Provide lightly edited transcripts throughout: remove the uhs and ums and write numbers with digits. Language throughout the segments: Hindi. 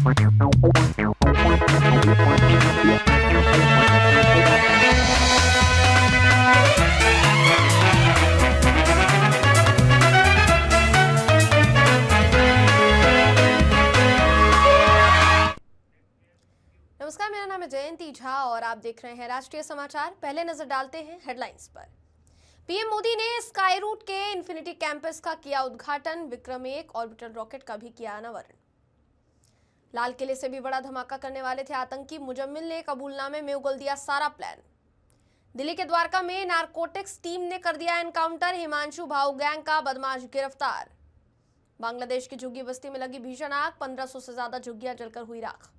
नमस्कार, मेरा नाम है जयंती झा और आप देख रहे हैं राष्ट्रीय समाचार। पहले नजर डालते हैं हेडलाइंस पर। पीएम मोदी ने स्काई रूट के इंफिनिटी कैंपस का किया उद्घाटन, विक्रम-1 ऑर्बिटल रॉकेट का भी किया अनावरण। लाल किले से भी बड़ा धमाका करने वाले थे आतंकी, मुजम्मिल ने कबूलनामे में उगल दिया सारा प्लान। दिल्ली के द्वारका में नारकोटिक्स टीम ने कर दिया एनकाउंटर, हिमांशु भाऊ गैंग का बदमाश गिरफ्तार। बांग्लादेश की झुग्गी बस्ती में लगी भीषण आग, 1500 से ज्यादा झुग्गियां जलकर हुई राख।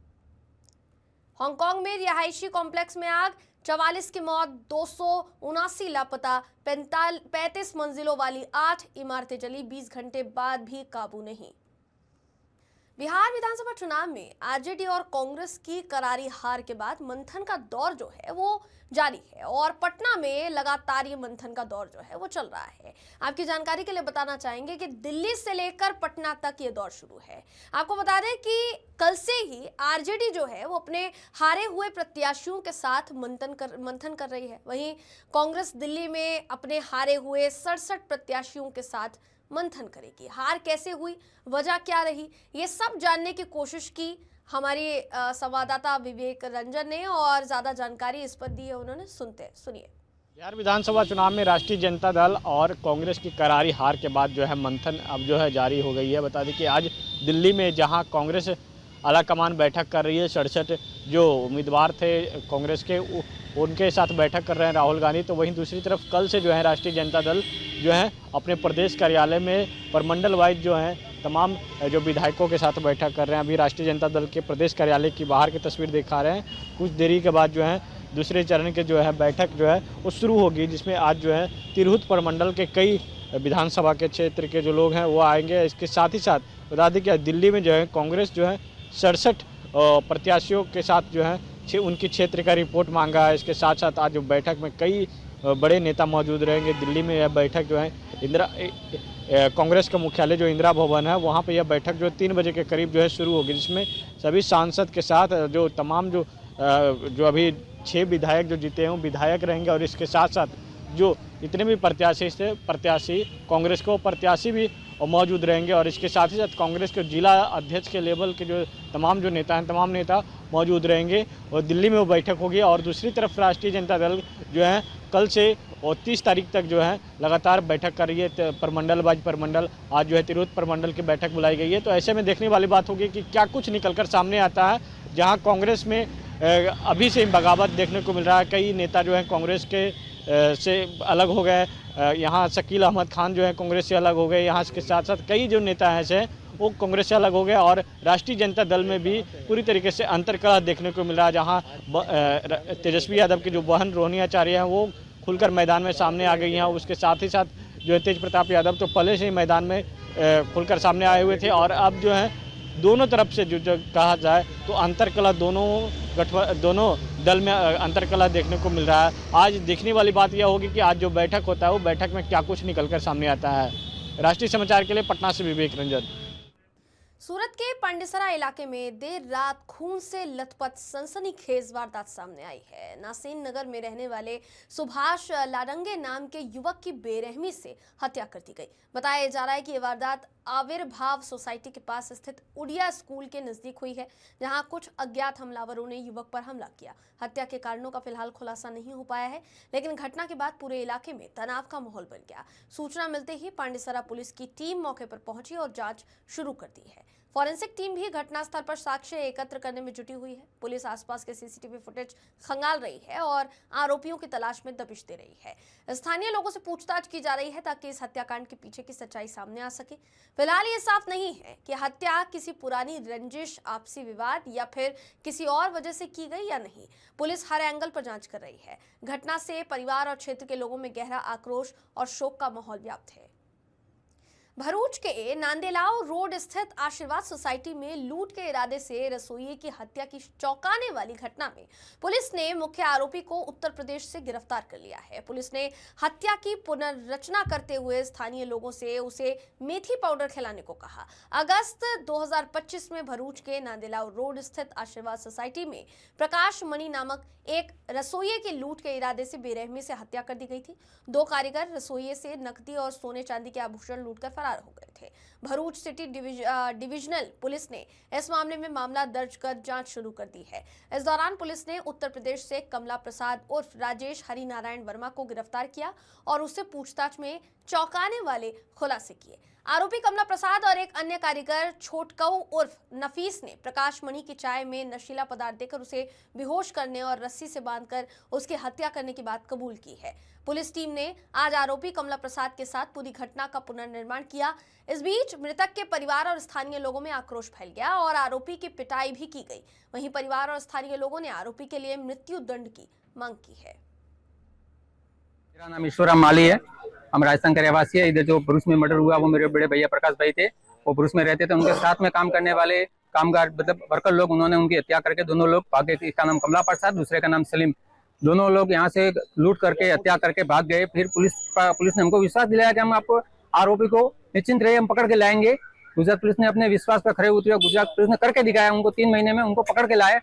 हांगकांग में रिहायशी कॉम्प्लेक्स में आग, 44 की मौत, 279 लापता, 35 मंजिलों वाली 8 इमारतें जली, 20 घंटे बाद भी काबू नहीं। बिहार विधानसभा चुनाव में आरजेडी और कांग्रेस की करारी हार के बाद मंथन का दौर जो है वो जारी है और पटना में लगातार ये मंथन का दौर जो है वो चल रहा है। आपकी जानकारी के लिए बताना चाहेंगे कि दिल्ली से लेकर पटना तक ये दौर शुरू है। आपको बता दें कि कल से ही आरजेडी जो है वो अपने हारे हुए प्रत्याशियों के साथ मंथन कर रही है। वहीं कांग्रेस दिल्ली में अपने हारे हुए 67 प्रत्याशियों के साथ मंथन करेगी। हार कैसे हुई, वजह क्या रही, ये सब जानने की कोशिश की हमारी संवाददाता विवेक रंजन ने और ज्यादा जानकारी इस पर दी है उन्होंने। सुनिए। बिहार विधानसभा चुनाव में राष्ट्रीय जनता दल और कांग्रेस की करारी हार के बाद जो है मंथन अब जो है जारी हो गई है। बता दें कि आज दिल्ली में जहां कांग्रेस आलाकमान बैठक कर रही है, 67 जो उम्मीदवार थे कांग्रेस के उनके साथ बैठक कर रहे हैं राहुल गांधी, तो वहीं दूसरी तरफ कल से जो है राष्ट्रीय जनता दल जो है अपने प्रदेश कार्यालय में परमंडल वाइज जो है तमाम जो विधायकों के साथ बैठक कर रहे हैं। अभी राष्ट्रीय जनता दल के प्रदेश कार्यालय की बाहर की तस्वीर दिखा रहे हैं। कुछ देरी के बाद जो है दूसरे चरण के जो है बैठक जो है वो शुरू होगी, जिसमें आज जो है तिरहुत प्रमंडल के कई विधानसभा के क्षेत्र के जो लोग हैं वो आएंगे। इसके साथ ही साथ बता दें कि दिल्ली में जो है कांग्रेस जो है 67 प्रत्याशियों के साथ जो है उनकी क्षेत्र का रिपोर्ट मांगा है। इसके साथ साथ आज बैठक में कई बड़े नेता मौजूद रहेंगे। दिल्ली में यह बैठक जो है कांग्रेस का मुख्यालय जो इंदिरा भवन है वहाँ पे यह बैठक जो 3 बजे के करीब जो है शुरू होगी, जिसमें सभी सांसद के साथ जो तमाम जो अभी 6 विधायक जो जीते हैं वो विधायक रहेंगे और इसके साथ साथ जो इतने भी प्रत्याशी कांग्रेस को प्रत्याशी भी मौजूद रहेंगे और इसके साथ ही साथ कांग्रेस के जिला अध्यक्ष के लेवल के जो तमाम जो नेता हैं तमाम नेता मौजूद रहेंगे और दिल्ली में वो बैठक होगी। और दूसरी तरफ राष्ट्रीय जनता दल जो है कल से और 30 तारीख तक जो है लगातार बैठक कर रही है। परमंडल बाज परमंडल आज जो है तिरहुत प्रमंडल की बैठक बुलाई गई है। तो ऐसे में देखने वाली बात होगी कि क्या कुछ निकलकर सामने आता है। जहाँ कांग्रेस में अभी से बगावत देखने को मिल रहा है, कई नेता जो है कांग्रेस के से अलग हो गए। यहाँ शकील अहमद खान जो है कांग्रेस से अलग हो गए। यहाँ के साथ साथ कई जो नेता हैं से वो कांग्रेस से अलग हो गए और राष्ट्रीय जनता दल में भी पूरी तरीके से अंतर्कलह देखने को मिल रहा है। जहाँ तेजस्वी यादव की जो बहन रोहिणी आचार्य हैं वो खुलकर मैदान में सामने आ गई हैं। उसके साथ ही साथ जो है तेज प्रताप यादव तो पहले से ही मैदान में खुलकर सामने आए हुए थे और अब जो है दोनों तरफ से जो कहा जाए तो अंतर्कलह दोनों दल में अंतर्कलह देखने को मिल रहा है। आज देखने वाली बात यह होगी कि आज जो बैठक होता है वो बैठक में क्या कुछ निकलकर सामने आता है। राष्ट्रीय समाचार के लिए पटना से विवेक रंजन। सूरत के पांडेसरा इलाके में देर रात खून से लथपथ सनसनीखेज वारदात सामने आई है। नासिन नगर में रहने वाले सुभाष लाडंगे नाम के युवक की बेरहमी से हत्या कर दी गई। बताया जा रहा है कि ये वारदात आविर्भाव सोसाइटी के पास स्थित उड़िया स्कूल के नजदीक हुई है, जहां कुछ अज्ञात हमलावरों ने युवक पर हमला किया। हत्या के कारणों का फिलहाल खुलासा नहीं हो पाया है, लेकिन घटना के बाद पूरे इलाके में तनाव का माहौल बन गया। सूचना मिलते ही पांडेसरा पुलिस की टीम मौके पर पहुंची और जांच शुरू कर दी है। फॉरेंसिक टीम भी घटनास्थल पर साक्ष्य एकत्र करने में जुटी हुई है। पुलिस आसपास के सीसीटीवी फुटेज खंगाल रही है और आरोपियों की तलाश में दबिश दे रही है। स्थानीय लोगों से पूछताछ की जा रही है ताकि इस हत्याकांड के पीछे की सच्चाई सामने आ सके। फिलहाल ये साफ नहीं है कि हत्या किसी पुरानी रंजिश, आपसी विवाद या फिर किसी और वजह से की गई या नहीं। पुलिस हर एंगल पर जांच कर रही है। घटना से परिवार और क्षेत्र के लोगों में गहरा आक्रोश और शोक का माहौल व्याप्त है। भरूच के नांदेलाव रोड स्थित आशीर्वाद सोसाइटी में लूट के इरादे से रसोइये की हत्या की चौंकाने वाली घटना में पुलिस ने मुख्य आरोपी को उत्तर प्रदेश से गिरफ्तार कर लिया है। पुलिस ने हत्या की पुनर्रचना करते हुए स्थानीय लोगों से उसे मेथी पाउडर खिलाने को कहा। अगस्त 2025 में भरूच के नांदेलाव रोड स्थित आशीर्वाद सोसाइटी में प्रकाश मणि नामक एक रसोइये की लूट के इरादे से बेरहमी से हत्या कर दी गई थी। 2 कारीगर रसोइये से नकदी और सोने चांदी के आभूषण लूटकर फरार हो गए थे। भरूच सिटी डिविजनल पुलिस ने इस मामले में मामला दर्ज कर जांच शुरू कर दी है। इस दौरान पुलिस ने उत्तर प्रदेश से कमला प्रसाद उर्फ राजेश हरिनारायण वर्मा को गिरफ्तार किया और उससे पूछताछ में चौंकाने वाले खुलासे किए। आरोपी कमला प्रसाद और एक अन्य कारीगर छोटकऊ उर्फ नफीस ने प्रकाश मणि की चाय में नशीला पदार्थ देकर उसे बेहोश करने और रस्सी से बांधकर उसकी हत्या करने की बात कबूल की है। पुलिस टीम ने आज आरोपी कमला प्रसाद के साथ पूरी घटना का पुनर्निर्माण किया। इस बीच मृतक के परिवार और स्थानीय लोगों में आक्रोश फैल गया और आरोपी की पिटाई भी की गई। वहीं परिवार और स्थानीय लोगों ने आरोपी के लिए मृत्यु दंड की मांग की है। मेरा नाम ईश्वराम माली है। हम राजस्थान के रहवासी है। इधर जो भरूच में मर्डर हुआ वो मेरे बड़े भैया प्रकाश भाई थे। वो भरूच में रहते थे। उनके साथ में काम करने वाले कामगार मतलब वर्कर लोग, उन्होंने उनकी हत्या करके दोनों लोग भागे। इसका नाम कमला प्रसाद, दूसरे का नाम सलीम। दोनों लोग यहाँ से लूट करके हत्या करके भाग गए। फिर पुलिस ने हमको विश्वास दिलाया कि हम आपको आरोपी को निश्चिंत रहिए, हम पकड़ के लाएंगे। गुजरात पुलिस ने अपने विश्वास पर खड़े उतरे। गुजरात पुलिस ने करके दिखाया। उनको 3 महीने में उनको पकड़ के लाए।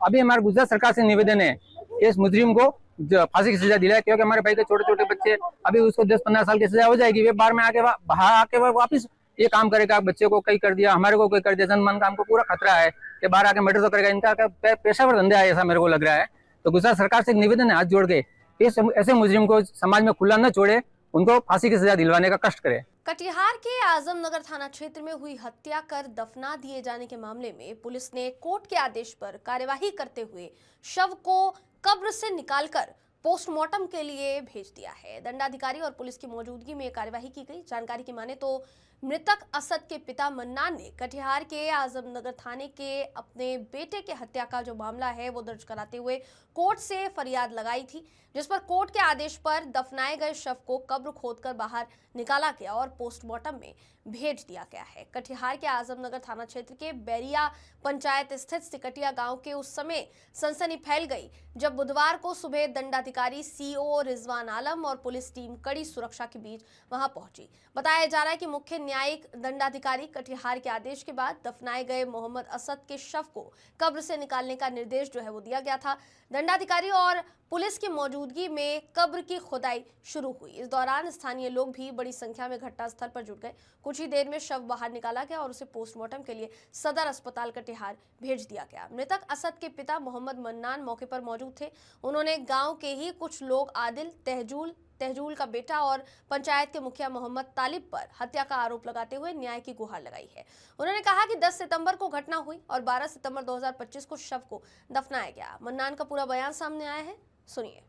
अभी हमारे गुजरात सरकार से निवेदन है इस मुजरिम को फांसी की सजा दिलाए, क्योंकि हमारे भाई के छोटे छोटे बच्चे, अभी उसको 10-15 साल की सजा हो जाएगी। वे बाहर में आके वापिस ये काम करेगा। बच्चे को कई कर दिया, हमारे को कोई कर दिया, जनमान का हमको पूरा खतरा है कि बाहर आके मर्डर तो करेगा। इनका पेशेवर धंधा है, ऐसा मेरे को लग रहा है। तो गुजरात सरकार से निवेदन है हाथ जोड़ के, ऐसे मुजरिम को समाज में खुला न छोड़े, उनको फांसी की सजा दिलवाने का कष्ट करे। कटिहार के आजमनगर थाना क्षेत्र में हुई हत्या कर दफना दिए जाने के मामले में पुलिस ने कोर्ट के आदेश पर कार्यवाही करते हुए शव को कब्र से निकालकर पोस्टमार्टम के लिए भेज दिया है। दंडाधिकारी और पुलिस की मौजूदगी में कार्यवाही की गई। जानकारी की माने तो मृतक असद के पिता मन्नान ने कटिहार के आजमनगर थाने के अपने बेटे के हत्या का जो मामला है वो दर्ज कराते हुए कोर्ट से फरियाद लगाई थी, जिस पर कोर्ट के आदेश पर दफनाए गए शव को कब्र खोदकर बाहर निकाला गया और पोस्टमार्टम में भेज दिया गया है। कटिहार के आजमनगर थाना क्षेत्र के बैरिया पंचायत स्थित सिकटिया गांव के उस समय सनसनी फैल गई जब बुधवार को सुबह दंडाधिकारी सीओ रिजवान आलम और पुलिस टीम कड़ी सुरक्षा के बीच वहां पहुंची। बताया जा रहा है कि मुख्य न्यायिक दंडाधिकारी कटिहार के आदेश के बाद दफनाए गए मोहम्मद असद के शव को कब्र से निकालने का निर्देश जो है वो दिया गया था। दंडाधिकारी और पुलिस की मौजूदगी में कब्र की खुदाई शुरू हुई। इस दौरान स्थानीय लोग भी बड़ी संख्या में घटनास्थल पर जुट गए। कुछ ही देर में शव बाहर निकाला गया और उसे पोस्टमार्टम के लिए सदर अस्पताल कटिहार भेज दिया गया। मृतक असद के पिता मोहम्मद मन्नान मौके पर मौजूद थे। उन्होंने गांव के ही कुछ लोग आदिल, तहजूल का बेटा और पंचायत के मुखिया मोहम्मद तालिब पर हत्या का आरोप लगाते हुए न्याय की गुहार लगाई है। उन्होंने कहा कि 10 सितंबर को घटना हुई और 12 सितंबर 2025 को शव को दफनाया गया। मन्नान का पूरा बयान सामने आया है, सुनिए।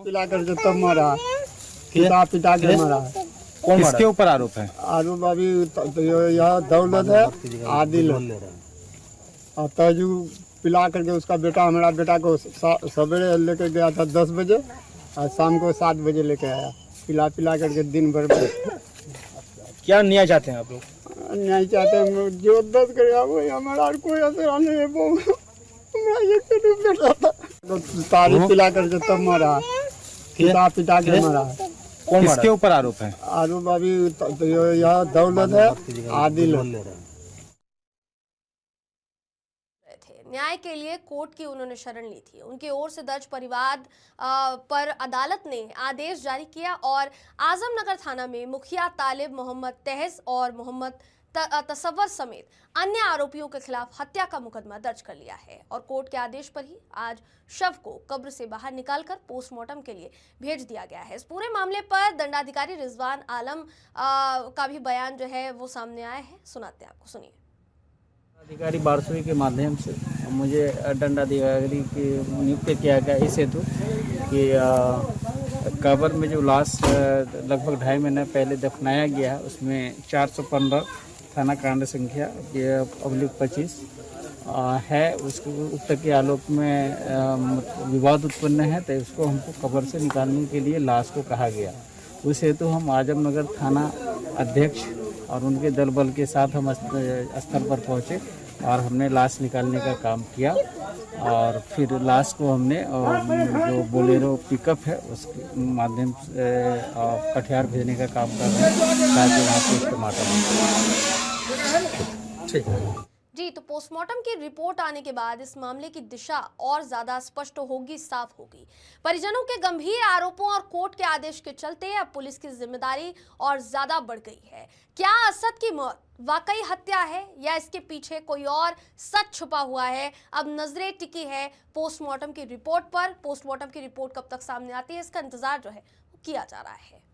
पिला करके तब मारा, पिता के मारा। कौन किसके ऊपर आरोप है? आरोप अभी यह दौलत है, आदिल और तजू पिला करके उसका बेटा, हमारा बेटा को सवेरे लेकर गया था 10 बजे और शाम को 7 बजे लेके आया। पिला करके दिन भर में। क्या न्याय चाहते हैं आप लोग? न्याय चाहते हैं, जो दर्द करेगा वो हमारा, कोई असर नहीं है। वो बेटा था तो तारीफ पिला करके तब मारा, पिता के मारा। कौन किसके ऊपर आरोप है? आरोप अभी यह दौलत है, आदिल न्याय के लिए कोर्ट की उन्होंने शरण ली थी। उनकी ओर से दर्ज परिवाद पर अदालत ने आदेश जारी किया और आजमनगर थाना में मुखिया तालिब, मोहम्मद तहस और मोहम्मद तसव्वर समेत अन्य आरोपियों के खिलाफ हत्या का मुकदमा दर्ज कर लिया है और कोर्ट के आदेश पर ही आज शव को कब्र से बाहर निकालकर पोस्टमार्टम के लिए भेज दिया गया है। इस पूरे मामले पर दंडाधिकारी रिजवान आलम का भी बयान जो है वो सामने आया है, सुनाते हैं आपको, सुनिए। अधिकारी बारसोई के माध्यम से मुझे दंडाधिकारी की नियुक्त किया गया इस हेतु कि कब्र में जो लाश लगभग 2.5 महीने पहले दफनाया गया है उसमें 415 थाना कांड संख्या /25 है, उसको उक्त के आलोक में विवाद उत्पन्न है, तो उसको हमको कब्र से निकालने के लिए लाश को कहा गया। उस हेतु हम आजमनगर थाना अध्यक्ष और उनके दल बल के साथ हम स्थल पर पहुंचे और हमने लाश निकालने का काम किया और फिर लाश को हमने जो बोलेरो पिकअप है उसके माध्यम से कटिहार भेजने का काम कर रहे हैं ताकि वहाँ पोस्टमार्टम। ठीक है जी, तो पोस्टमार्टम की रिपोर्ट आने के बाद इस मामले की दिशा और ज्यादा स्पष्ट होगी, साफ होगी। परिजनों के गंभीर आरोपों और कोर्ट के आदेश के चलते अब पुलिस की जिम्मेदारी और ज्यादा बढ़ गई है। क्या असद की मौत वाकई हत्या है या इसके पीछे कोई और सच छुपा हुआ है? अब नजरें टिकी है पोस्टमार्टम की रिपोर्ट पर। पोस्टमार्टम की रिपोर्ट कब तक सामने आती है, इसका इंतजार जो है वो किया जा रहा है।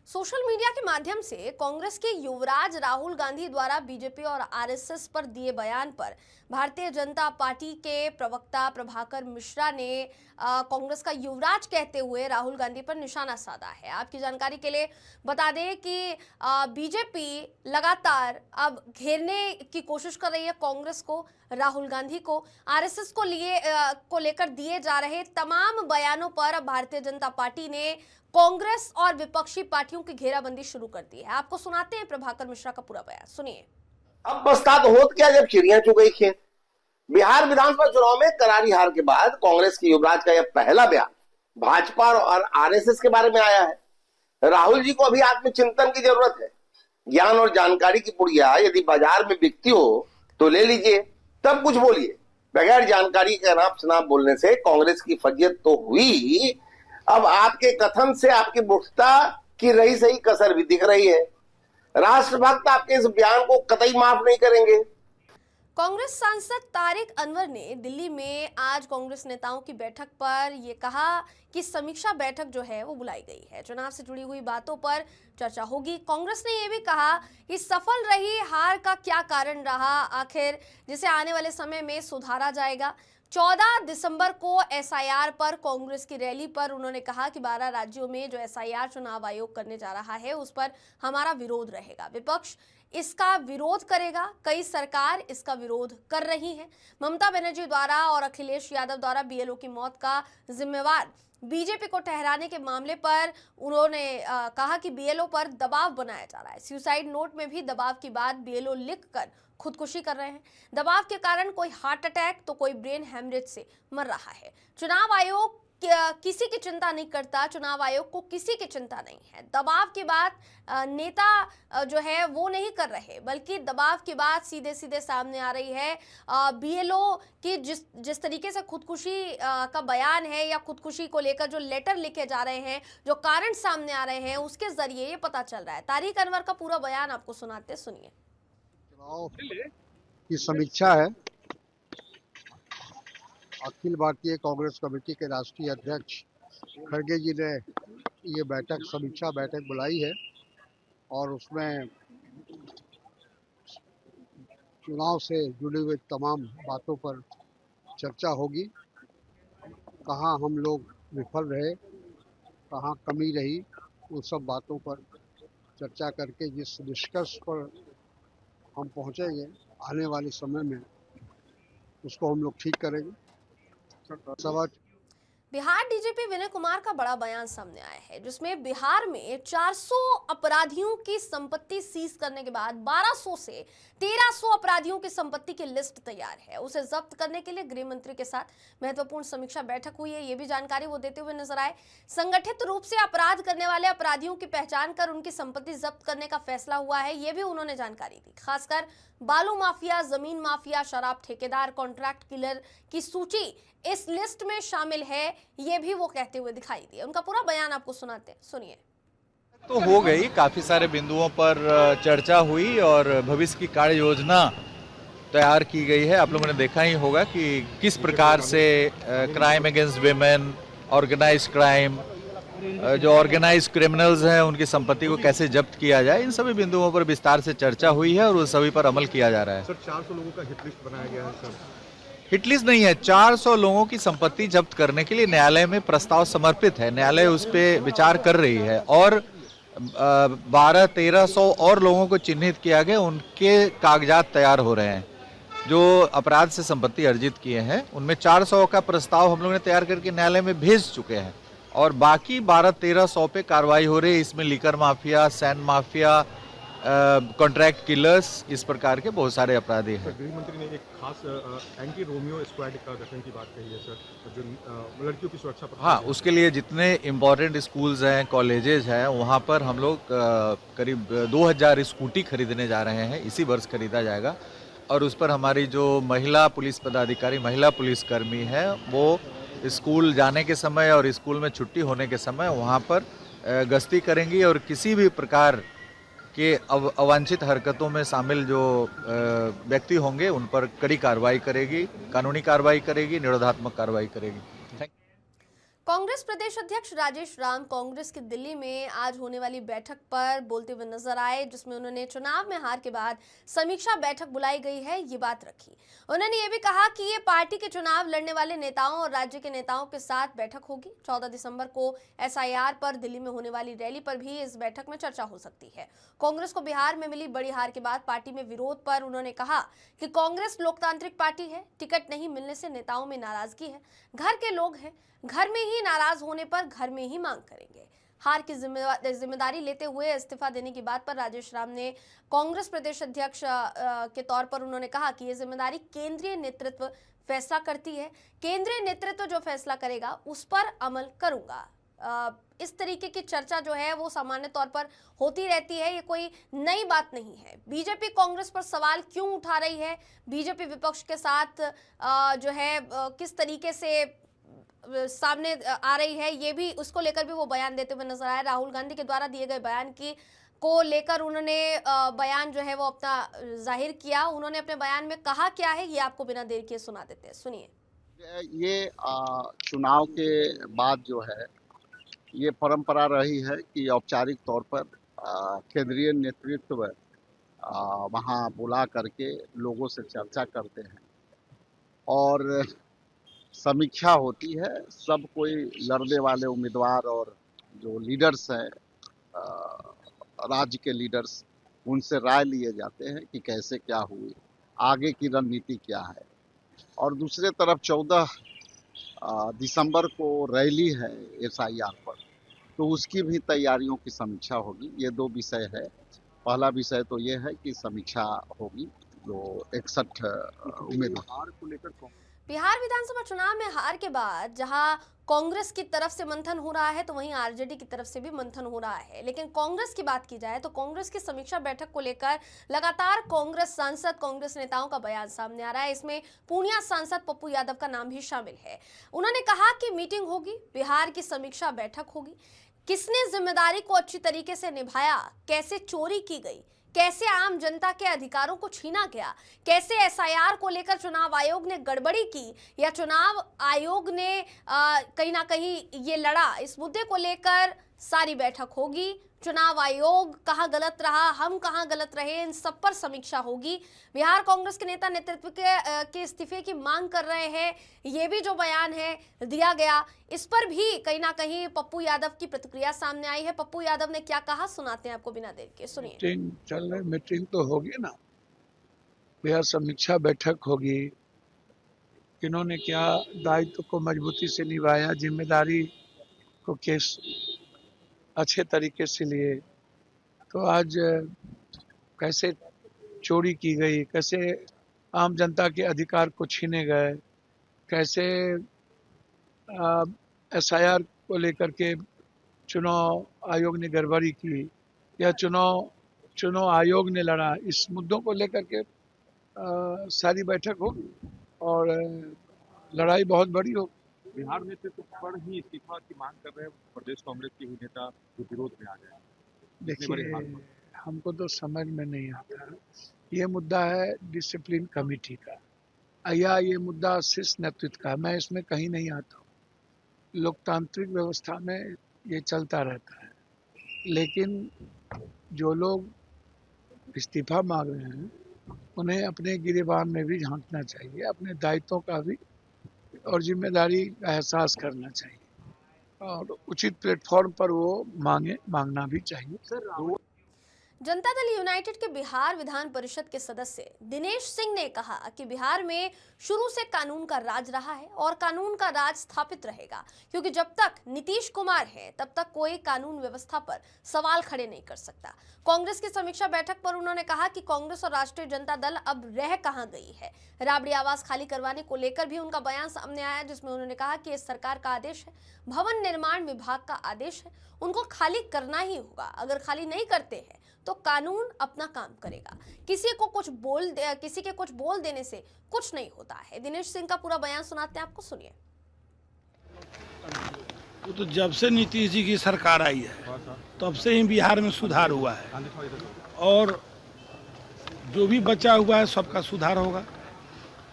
सोशल मीडिया के माध्यम से कांग्रेस के युवराज राहुल गांधी द्वारा बीजेपी और आरएसएस पर दिए बयान पर भारतीय जनता पार्टी के प्रवक्ता प्रभाकर मिश्रा ने कांग्रेस का युवराज कहते हुए राहुल गांधी पर निशाना साधा है। आपकी जानकारी के लिए बता दें कि बीजेपी लगातार अब घेरने की कोशिश कर रही है कांग्रेस को, राहुल गांधी को। आरएसएस को लेकर दिए जा रहे तमाम बयानों पर अब भारतीय जनता पार्टी ने कांग्रेस और विपक्षी पार्टियों की घेराबंदी शुरू कर दी है। आपको सुनाते हैं प्रभाकर मिश्रा का पूरा बयान, सुनिए। अब बस्ता तो होत क्या जब चिड़िया चुग गई खेत। बिहार विधानसभा चुनाव में करारी हार के बाद कांग्रेस के युवराज का यह पहला बयान भाजपा और आरएसएस के बारे में आया है। राहुल जी को अभी आत्मचिंतन की जरूरत है। ज्ञान और जानकारी की पुड़िया यदि बाजार में बिकती हो तो ले लीजिए, तब कुछ बोलिए। बगैर जानकारी के अनाप शनाप बोलने से कांग्रेस की फजियत तो हुई, अब आपके कथन से आपकी मूर्खता की रही सही कसर भी दिख रही है। राष्ट्रभक्त आपके इस बयान को कतई माफ नहीं करेंगे। कांग्रेस सांसद तारिक अनवर ने दिल्ली में आज कांग्रेस नेताओं की बैठक पर यह कहा कि समीक्षा बैठक जो है वो बुलाई गई है, चुनाव से जुड़ी हुई बातों पर चर्चा होगी। कांग्रेस ने यह भी कहा कि सफल रही हार का क्या कारण रहा आखिर, जिसे आने वाले समय में सुधारा जाएगा। 14 दिसंबर को एसआईआर पर कांग्रेस की रैली पर उन्होंने कहा कि 12 राज्यों में जो एसआईआर चुनाव आयोग करने जा रहा है उस पर हमारा विरोध रहेगा, विपक्ष इसका विरोध करेगा। कई सरकार इसका विरोध कर रही है। ममता बनर्जी द्वारा और अखिलेश यादव द्वारा बीएलओ की मौत का जिम्मेवार बीजेपी को ठहराने के मामले पर उन्होंने कहा कि बीएलओ पर दबाव बनाया जा रहा है। सुसाइड नोट में भी दबाव की बात बीएलओ लिखकर खुदकुशी कर रहे हैं। दबाव के कारण कोई हार्ट अटैक तो कोई ब्रेन हेमरेज से मर रहा है। चुनाव आयोग किसी की चिंता नहीं करता, चुनाव आयोग को किसी की चिंता नहीं है। दबाव की बात नेता जो है वो नहीं कर रहे, बल्कि दबाव की बात सीधे सीधे सामने आ रही है। बीएलओ की जिस तरीके से खुदकुशी का बयान है या खुदकुशी को लेकर जो लेटर लिखे जा रहे हैं, जो कारण सामने आ रहे हैं, उसके जरिए ये पता चल रहा है। तारिक अनवर का पूरा बयान आपको सुनाते, सुनिए। चुनाव की समीक्षा है। अखिल भारतीय कांग्रेस कमेटी के राष्ट्रीय अध्यक्ष खड़गे जी ने ये बैठक, समीक्षा बैठक बुलाई है और उसमें चुनाव से जुड़ी हुई तमाम बातों पर चर्चा होगी। कहाँ हम लोग विफल रहे, कहाँ कमी रही, उन सब बातों पर चर्चा करके जिस निष्कर्ष पर हम पहुँचेंगे आने वाले समय में उसको हम लोग ठीक करेंगे। बिहार डीजीपी विनय कुमार का बड़ा बयान सामने आया है, जिसमें बिहार में 400 अपराधियों की संपत्ति सीज करने के बाद 1200 से 1300 अपराधियों की संपत्ति की लिस्ट तैयार है। उसे जब्त करने के लिए गृह मंत्री के साथ महत्वपूर्ण समीक्षा बैठक हुई है। ये भी जानकारी वो देते हुए नजर आए। संगठित रूप से अपराध करने वाले अपराधियों की पहचान कर उनकी संपत्ति जब्त करने का फैसला हुआ है, ये भी उन्होंने जानकारी दी। खासकर बालू माफिया, जमीन माफिया, शराब ठेकेदार, कॉन्ट्रैक्ट किलर की सूची इस लिस्ट में शामिल है, ये भी वो कहते हुए दिखाई दिए। उनका पूरा बयान आपको सुनाते हैं, सुनिए। तो हो गई, काफी सारे बिंदुओं पर चर्चा हुई और भविष्य की कार्य योजना तैयार की गई है। आप लोगों ने देखा ही होगा कि किस प्रकार से crime against women, organised crime, जो ऑर्गेनाइज्ड क्रिमिनल्स हैं उनकी संपत्ति को कैसे जब्त किया जाए, इन सभी बिंदुओं पर विस्तार से चर्चा हुई है और उस सभी पर अमल किया जा रहा है। सर 400 लोगों का हिट लिस्ट बनाया गया है। सर हिट लिस्ट नहीं है, 400 लोगों की संपत्ति जब्त करने के लिए न्यायालय में प्रस्ताव समर्पित है। न्यायालय उस पर विचार कर रही है और 1200-1300 और लोगों को चिन्हित किया गया, उनके कागजात तैयार हो रहे हैं। जो अपराध से संपत्ति अर्जित किए हैं उनमें 400 का प्रस्ताव हम लोगों ने तैयार करके न्यायालय में भेज चुके हैं और बाकी 12-1300 पे कार्रवाई हो रही है। इसमें liquor mafia, sand mafia, contract killers, इस प्रकार के बहुत सारे अपराधी हैं। गृह मंत्री ने एक खास एंटी रोमियो स्क्वाड का गठन की बात कही है सर, जो लड़कियों की सुरक्षा पर। हाँ, उसके लिए जितने इम्पोर्टेंट स्कूल्स हैं, कॉलेजेस हैं, वहाँ पर हम लोग करीब 2000 स्कूटी खरीदने जा रहे हैं। इसी वर्ष खरीदा जाएगा और उस पर हमारी जो महिला पुलिस पदाधिकारी, महिला पुलिसकर्मी है, वो स्कूल जाने के समय और स्कूल में छुट्टी होने के समय वहाँ पर गश्ती करेंगी और किसी भी प्रकार के अवांछित हरकतों में शामिल जो व्यक्ति होंगे उन पर कड़ी कार्रवाई करेगी, कानूनी कार्रवाई करेगी, निरोधात्मक कार्रवाई करेगी। कांग्रेस प्रदेश अध्यक्ष राजेश राम कांग्रेस की दिल्ली में आज होने वाली बैठक पर बोलते हुए नजर आए, जिसमें उन्होंने चुनाव में हार के बाद समीक्षा बैठक बुलाई गई है, ये बात रखी। उन्होंने ये भी कहा कि ये पार्टी के चुनाव लड़ने वाले नेताओं और राज्य के नेताओं के साथ बैठक होगी। 14 दिसंबर को SIR पर दिल्ली में होने वाली रैली पर भी इस बैठक में चर्चा हो सकती है। कांग्रेस को बिहार में मिली बड़ी हार के बाद पार्टी में विरोध पर उन्होंने कहा कि कांग्रेस लोकतांत्रिक पार्टी है, टिकट नहीं मिलने से नेताओं में नाराजगी है, घर के लोग हैं, घर में ही नाराज होने पर घर में ही मांग करेंगे। हार की जिम्मेदारी लेते हुए इस्तीफा देने की बात पर राजेश राम ने कांग्रेस प्रदेश अध्यक्ष के तौर पर उन्होंने कहा कि ये जिम्मेदारी केंद्रीय नेतृत्व फैसला करती है, केंद्रीय नेतृत्व जो फैसला करेगा उस पर अमल करूंगा। इस तरीके की चर्चा जो है वो सामान्य तौर पर होती रहती है, ये कोई नई बात नहीं है। बीजेपी कांग्रेस पर सवाल क्यों उठा रही है, बीजेपी विपक्ष के साथ जो है किस तरीके से सामने आ रही है, ये भी उसको लेकर भी वो बयान देते हुए नजर आए। राहुल गांधी के द्वारा दिए गए बयान को लेकर उन्होंने बयान जो है वो अपना जाहिर किया। उन्होंने अपने बयान में कहा क्या है, ये आपको बिना देर किए सुना देते हैं, सुनिए। ये चुनाव के बाद जो है ये परंपरा रही है कि औपचारिक तौर पर केंद्रीय नेतृत्व वहाँ बुला करके लोगों से चर्चा करते हैं और समीक्षा होती है। सब कोई लड़ने वाले उम्मीदवार और जो लीडर्स हैं, राज्य के लीडर्स, उनसे राय लिए जाते हैं कि कैसे क्या हुई, आगे की रणनीति क्या है। और दूसरे तरफ 14 दिसंबर को रैली है SIR पर, तो उसकी भी तैयारियों की समीक्षा होगी। ये दो विषय है। पहला विषय तो ये है कि समीक्षा होगी जो 61 उम्मीदवार को लेकर। बिहार विधानसभा चुनाव में हार के बाद जहां कांग्रेस की तरफ से मंथन हो रहा है तो वहीं RJD की तरफ से भी मंथन हो रहा है। लेकिन कांग्रेस की बात की जाए तो कांग्रेस की समीक्षा बैठक को लेकर लगातार कांग्रेस सांसद, कांग्रेस नेताओं का बयान सामने आ रहा है। इसमें पूर्णिया सांसद पप्पू यादव का नाम भी शामिल है। उन्होंने कहा कि मीटिंग होगी, बिहार की समीक्षा बैठक होगी, किसने जिम्मेदारी को अच्छी तरीके से निभाया, कैसे चोरी की गई, कैसे आम जनता के अधिकारों को छीना गया, कैसे SIR को लेकर चुनाव आयोग ने गड़बड़ी की या चुनाव आयोग ने कहीं ना कहीं ये लड़ा, इस मुद्दे को लेकर सारी बैठक होगी। चुनाव आयोग कहाँ गलत रहा, हम कहाँ गलत रहे, इन सब पर समीक्षा होगी। बिहार कांग्रेस के नेता नेतृत्व के इस्तीफे की मांग कर रहे हैं, ये भी जो बयान है दिया गया, इस पर भी कहीं ना कहीं पप्पू यादव की प्रतिक्रिया सामने आई है। पप्पू यादव ने क्या कहा सुनाते हैं आपको बिना देर के, सुनिए। मीटिंग चल रही, मीटिंग तो होगी ना, बिहार समीक्षा बैठक होगी, किन्होंने क्या दायित्व को मजबूती से निभाया, जिम्मेदारी को किस अच्छे तरीके से लिए, तो आज कैसे चोरी की गई, कैसे आम जनता के अधिकार को छीने गए, कैसे SIR को लेकर के चुनाव आयोग ने गड़बड़ी की या चुनाव आयोग ने लड़ा, इस मुद्दों को लेकर के सारी बैठक होगी और लड़ाई बहुत बड़ी होगी। बिहार नेतृत्व पर ही इस्तीफा की मांग कर रहे हैं प्रदेश कांग्रेस के ही नेता जो विरोध में आ गए। देखिए, हमको तो समझ में नहीं आता, ये मुद्दा है डिसिप्लिन कमेटी का या ये मुद्दा शीर्ष नेतृत्व का, मैं इसमें कहीं नहीं आता हूँ। लोकतांत्रिक व्यवस्था में ये चलता रहता है, लेकिन जो लोग इस्तीफा मांग रहे हैं उन्हें अपने गिरेबान में भी झांकना चाहिए, अपने दायित्वों का भी और जिम्मेदारी का एहसास करना चाहिए और उचित प्लेटफॉर्म पर वो मांगना भी चाहिए। जनता दल यूनाइटेड के बिहार विधान परिषद के सदस्य दिनेश सिंह ने कहा कि बिहार में शुरू से कानून का राज रहा है और कानून का राज स्थापित रहेगा, क्योंकि जब तक नीतीश कुमार है तब तक कोई कानून व्यवस्था पर सवाल खड़े नहीं कर सकता। कांग्रेस की समीक्षा बैठक पर उन्होंने कहा कि कांग्रेस और राष्ट्रीय जनता दल अब रह कहां गई है। राबड़ी आवास खाली करवाने को लेकर भी उनका बयान सामने आया, जिसमें उन्होंने कहा कि ये सरकार का आदेश है, भवन निर्माण विभाग का आदेश है, उनको खाली करना ही होगा। अगर खाली नहीं करते हैं तो कानून अपना काम करेगा। किसी के कुछ बोल देने से कुछ नहीं होता है। दिनेश सिंह का पूरा बयान सुनाते हैं आपको, सुनिए। तो जब से नीतीश जी की सरकार आई है तब से ही बिहार में सुधार हुआ है और जो भी बचा हुआ है सबका सुधार होगा।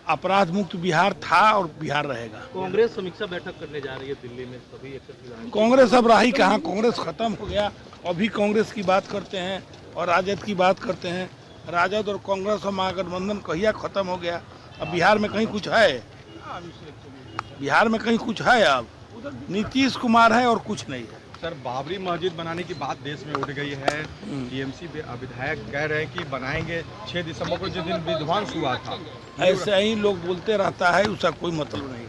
अपराध मुक्त बिहार था और बिहार रहेगा। कांग्रेस समीक्षा बैठक करने जा रही है दिल्ली में, सभी एक्सेप्ट। कांग्रेस अब रही कहाँ, कांग्रेस खत्म हो गया। अभी कांग्रेस की बात करते हैं और राजद की बात करते हैं। राजद और कांग्रेस और महागठबंधन कहिया खत्म हो गया। अब बिहार में कहीं कुछ है? बिहार में कहीं कुछ है? अब नीतीश कुमार है और कुछ नहीं है। सर, बाबरी मस्जिद बनाने की बात देश में उठ गई है। टीएमसी विधायक कह रहे हैं कि बनाएंगे 6 दिसंबर को, जिस दिन विध्वंस हुआ था। ऐसे ही लोग बोलते रहता है, उसका कोई मतलब नहीं।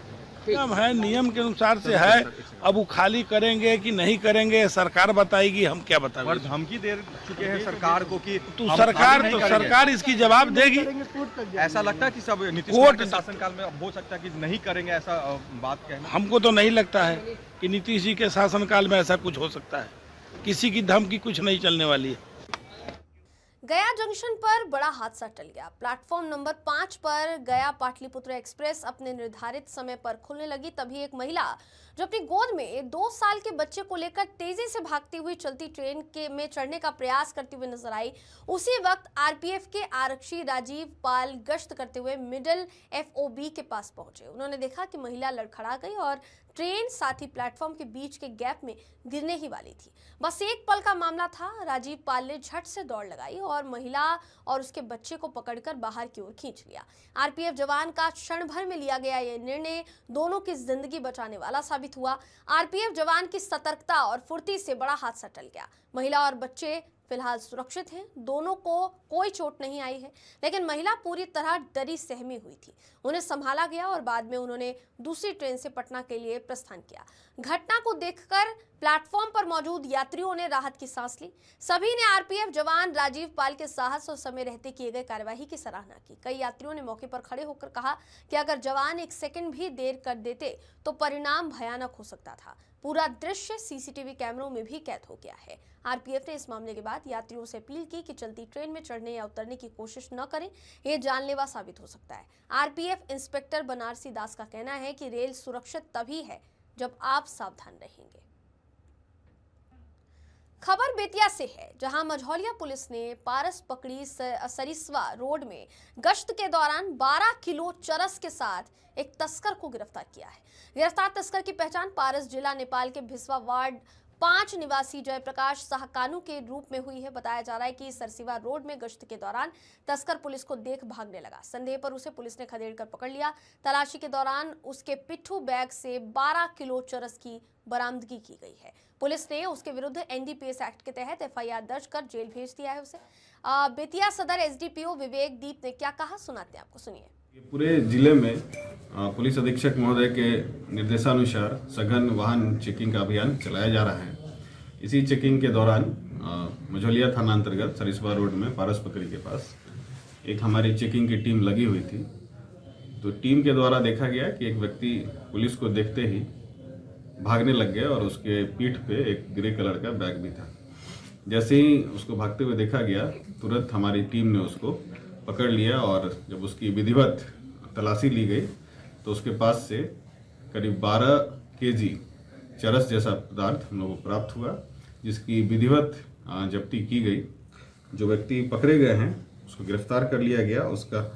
नियम है, नियम के अनुसार से है। अब वो खाली करेंगे कि नहीं करेंगे सरकार बताएगी, हम क्या बताएंगे। और धमकी दे चुके हैं सरकार को कि तो सरकार इसकी जवाब देगी। ऐसा लगता है कि सब नीतीश कुमार के शासनकाल में हो सकता है कि नहीं करेंगे, ऐसा बात कहना। हमको तो नहीं लगता है कि नीतीश जी के शासनकाल में ऐसा कुछ हो सकता है। किसी की धमकी कुछ नहीं चलने वाली है। गया जंक्शन पर बड़ा हादसा टल गया। प्लेटफॉर्म नंबर 5 पर गया पाटलिपुत्र एक्सप्रेस अपने निर्धारित समय पर खुलने लगी, तभी एक महिला जो अपनी गोद में 2 साल के बच्चे को लेकर तेजी से भागती हुई चलती ट्रेन में चढ़ने का प्रयास करती हुई नजर आई। उसी वक्त आरपीएफ के आरक्षी राजीव पाल गश्त करते हुए मिडिल एफओबी के पास पहुंचे। उन्होंने देखा कि महिला लड़खड़ा गई और ट्रेन साथ ही प्लेटफॉर्म के बीच के गैप में गिरने ही वाली थी। बस एक पल का मामला था। राजीव पाल ने झट से दौड़ लगाई और महिला और उसके बच्चे को पकड़कर बाहर की ओर खींच लिया। आरपीएफ जवान का क्षण भर में लिया गया यह निर्णय दोनों की जिंदगी बचाने वाला साबित हुआ। आरपीएफ जवान की सतर्कता और फुर्ती से बड़ा हादसा टल गया। महिला और बच्चे फिलहाल सुरक्षित हैं, दोनों को कोई चोट नहीं आई है, लेकिन महिला पूरी तरह डरी सहमी हुई थी। उन्हें संभाला गया और बाद में उन्होंने दूसरी ट्रेन से पटना के लिए प्रस्थान किया। घटना को देखकर प्लेटफॉर्म पर मौजूद यात्रियों ने राहत की सांस ली। सभी ने आरपीएफ जवान राजीव पाल के साहस और समय रहते किए गए कार्यवाही की सराहना की। कई यात्रियों ने मौके पर खड़े होकर कहा कि अगर जवान 1 सेकंड भी देर कर देते तो परिणाम भयानक हो सकता था। पूरा दृश्य सीसीटीवी कैमरों में भी कैद हो गया है। आरपीएफ ने इस मामले के बाद यात्रियों से अपील की कि चलती ट्रेन में चढ़ने या उतरने की कोशिश न करें, ये जानलेवा साबित हो सकता है। आरपीएफ इंस्पेक्टर बनारसी दास का कहना है कि रेल सुरक्षित तभी है जब आप सावधान रहेंगे। खबर बेतिया से है, जहां मझौलिया पुलिस ने पारस पकड़ी सरिस्वा रोड में गश्त के दौरान 12 किलो चरस के साथ एक तस्कर को गिरफ्तार किया है। गिरफ्तार तस्कर की पहचान पारस जिला नेपाल के भिसवा वार्ड 5 निवासी जयप्रकाश साहकानू के रूप में हुई है। बताया जा रहा है कि सरसीवा रोड में गश्त के दौरान तस्कर पुलिस को देख भागने लगा। संदेह पर उसे पुलिस ने खदेड़ कर पकड़ लिया। तलाशी के दौरान उसके पिट्ठू बैग से 12 किलो चरस की बरामदगी की गई है। पुलिस ने उसके विरुद्ध एनडीपीएस एक्ट के तहत एफआईआर दर्ज कर जेल भेज दिया है उसे। बेतिया सदर एसडीपीओ विवेक दीप ने क्या कहा, सुनाते हैं आपको, सुनिए। पूरे जिले में पुलिस अधीक्षक महोदय के निर्देशानुसार सघन वाहन चेकिंग का अभियान चलाया जा रहा है। इसी चेकिंग के दौरान मझौलिया थाना अंतर्गत सरिस्वा रोड में पारस पकड़ी के पास एक हमारी चेकिंग की टीम लगी हुई थी। तो टीम के द्वारा देखा गया कि एक व्यक्ति पुलिस को देखते ही भागने लग गया और उसके पीठ पे एक ग्रे कलर का बैग भी था। जैसे ही उसको भागते हुए देखा गया, तुरंत हमारी टीम ने उसको पकड़ लिया और जब उसकी विधिवत तलाशी ली गई तो उसके पास से करीब 12 केजी चरस जैसा पदार्थ हम लोगों को प्राप्त हुआ, जिसकी विधिवत जब्ती की गई। जो व्यक्ति पकड़े गए हैं उसको गिरफ्तार कर लिया गया। उसका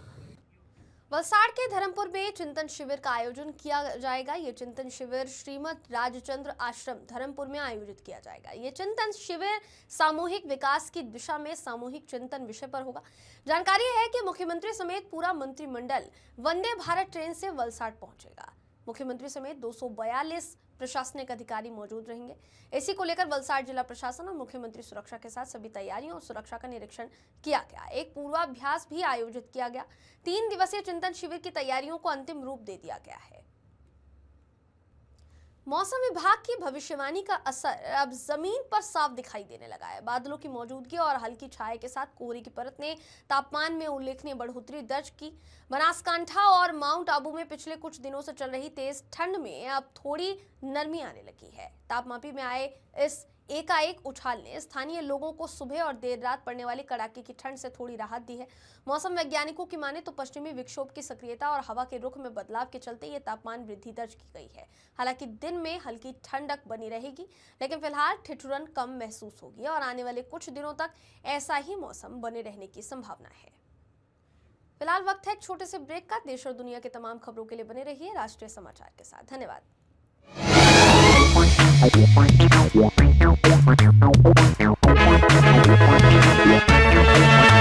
वलसाड़ के धर्मपुर में चिंतन शिविर का आयोजन किया जाएगा। ये चिंतन शिविर श्रीमद राजचंद्र आश्रम धर्मपुर में आयोजित किया जाएगा। ये चिंतन शिविर सामूहिक विकास की दिशा में सामूहिक चिंतन विषय पर होगा। जानकारी है कि मुख्यमंत्री समेत पूरा मंत्रिमंडल वंदे भारत ट्रेन से वलसाड़ पहुंचेगा। मुख्यमंत्री समेत 242 प्रशासनिक अधिकारी मौजूद रहेंगे। इसी को लेकर वलसाड जिला प्रशासन और मुख्यमंत्री सुरक्षा के साथ सभी तैयारियों और सुरक्षा का निरीक्षण किया गया। एक पूर्वाभ्यास भी आयोजित किया गया। 3 दिवसीय चिंतन शिविर की तैयारियों को अंतिम रूप दे दिया गया है। मौसम विभाग की भविष्यवाणी का असर अब जमीन पर साफ दिखाई देने लगा है। बादलों की मौजूदगी और हल्की छाया के साथ कोहरे की परत ने तापमान में उल्लेखनीय बढ़ोतरी दर्ज की। बनासकांठा और माउंट आबू में पिछले कुछ दिनों से चल रही तेज ठंड में अब थोड़ी नरमी आने लगी है। तापमापी में आए इस एकाएक उछाल ने स्थानीय लोगों को सुबह और देर रात पड़ने वाली कड़ाके की ठंड से थोड़ी राहत दी है। मौसम वैज्ञानिकों की माने तो पश्चिमी विक्षोभ की सक्रियता और हवा के रुख में बदलाव के चलते ये तापमान वृद्धि दर्ज की गई है। हालांकि दिन में हल्की ठंडक बनी रहेगी, लेकिन फिलहाल ठिठुरन कम महसूस होगी और आने वाले कुछ दिनों तक ऐसा ही मौसम बने रहने की संभावना है। फिलहाल वक्त है एक छोटे से ब्रेक का। देश और दुनिया के तमाम खबरों के लिए बने रहिए राष्ट्रीय समाचार के साथ। धन्यवाद। Yeah.